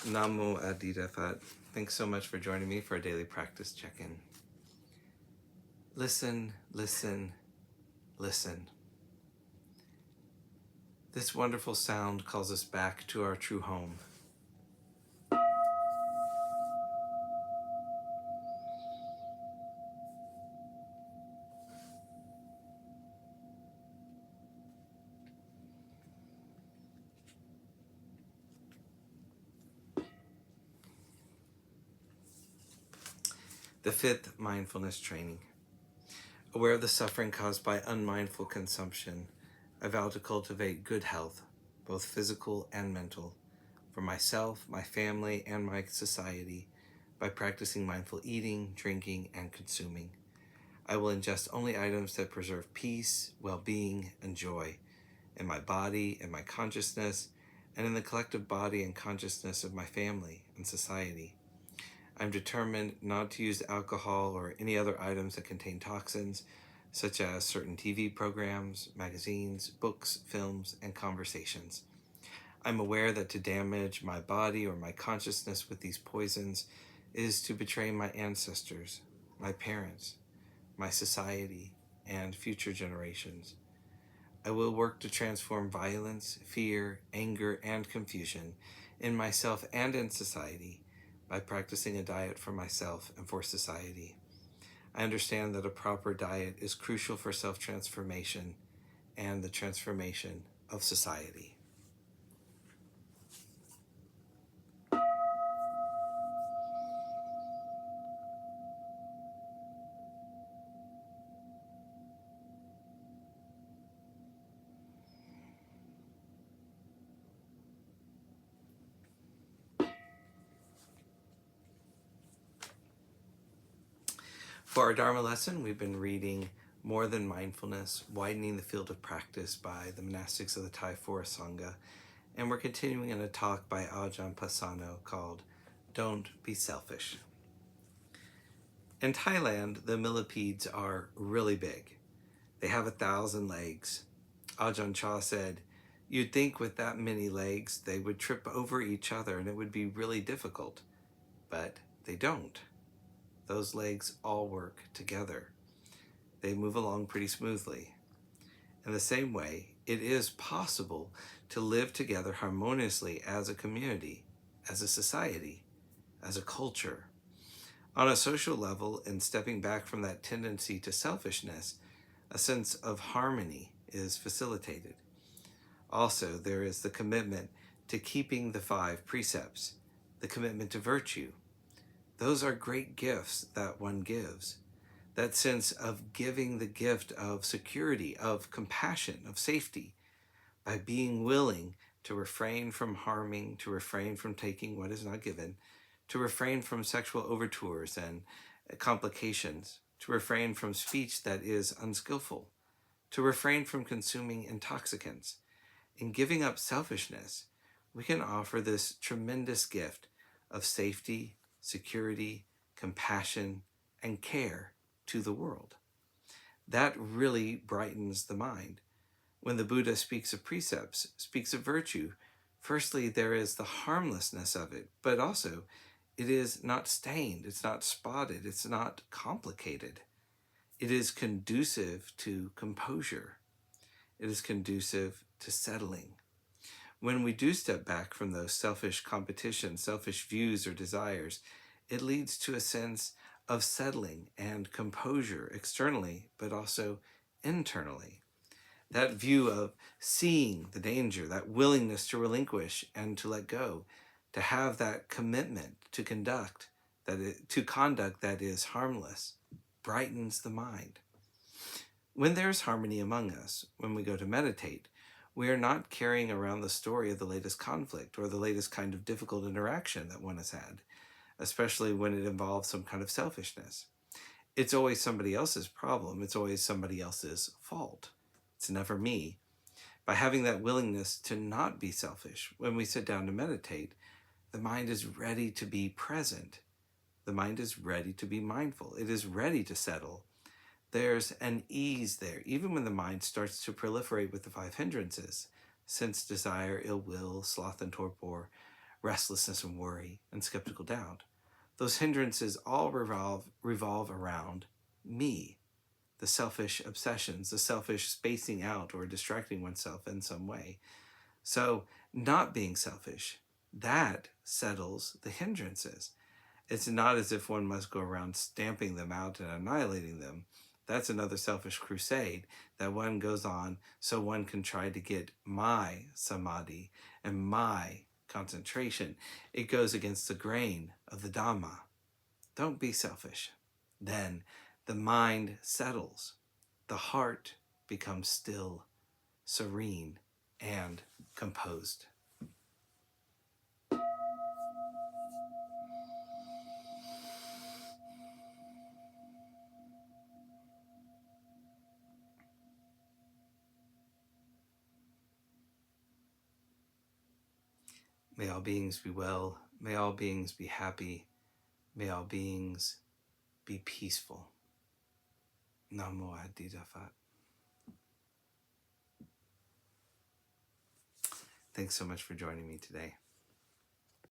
Namo Adida Phat. Thanks so much for joining me for a daily practice check-in. Listen, listen, listen. This wonderful sound calls us back to our true home. The fifth mindfulness training. Aware of the suffering caused by unmindful consumption, I vow to cultivate good health, both physical and mental, for myself, my family, and my society by practicing mindful eating, drinking, and consuming. I will ingest only items that preserve peace, well-being, and joy in my body, in my consciousness, and in the collective body and consciousness of my family and society. I'm determined not to use alcohol or any other items that contain toxins, such as certain TV programs, magazines, books, films, and conversations. I'm aware that to damage my body or my consciousness with these poisons is to betray my ancestors, my parents, my society, and future generations. I will work to transform violence, fear, anger, and confusion in myself and in society by practicing a diet for myself and for society. I understand that a proper diet is crucial for self-transformation and the transformation of society. For our Dharma lesson, we've been reading More Than Mindfulness, Widening the Field of Practice by the Monastics of the Thai Forest Sangha, and we're continuing in a talk by Ajahn Pasano called Don't Be Selfish. In Thailand, the millipedes are really big. They have 1,000 legs. Ajahn Chah said, you'd think with that many legs they would trip over each other and it would be really difficult, but they don't. Those legs all work together. They move along pretty smoothly. In the same way, it is possible to live together harmoniously as a community, as a society, as a culture. On a social level, in stepping back from that tendency to selfishness, a sense of harmony is facilitated. Also, there is the commitment to keeping the 5 precepts, the commitment to virtue. Those are great gifts that one gives. That sense of giving the gift of security, of compassion, of safety, by being willing to refrain from harming, to refrain from taking what is not given, to refrain from sexual overtures and complications, to refrain from speech that is unskillful, to refrain from consuming intoxicants. In giving up selfishness, we can offer this tremendous gift of safety, security, compassion, and care to the world. That really brightens the mind. When the Buddha speaks of precepts, speaks of virtue, firstly, there is the harmlessness of it, but also it is not stained, it's not spotted, it's not complicated. It is conducive to composure. It is conducive to settling. When we do step back from those selfish competitions, selfish views or desires, it leads to a sense of settling and composure externally, but also internally. That view of seeing the danger, that willingness to relinquish and to let go, to have that commitment to conduct that is harmless, brightens the mind. When there's harmony among us, when we go to meditate, we are not carrying around the story of the latest conflict or the latest kind of difficult interaction that one has had, especially when it involves some kind of selfishness. It's always somebody else's problem. It's always somebody else's fault. It's never me. By having that willingness to not be selfish, when we sit down to meditate, the mind is ready to be present. The mind is ready to be mindful. It is ready to settle. There's an ease there, even when the mind starts to proliferate with the 5 hindrances, sense, desire, ill will, sloth, and torpor. restlessness and worry, and skeptical doubt. Those hindrances all revolve around me, the selfish obsessions, the selfish spacing out or distracting oneself in some way. So not being selfish, that settles the hindrances. It's not as if one must go around stamping them out and annihilating them. That's another selfish crusade that one goes on so one can try to get my samadhi and my concentration. It goes against the grain of the Dhamma. Don't be selfish. Then the mind settles. The heart becomes still, serene, and composed. May all beings be well. May all beings be happy. May all beings be peaceful. Namo Phat. Thanks so much for joining me today.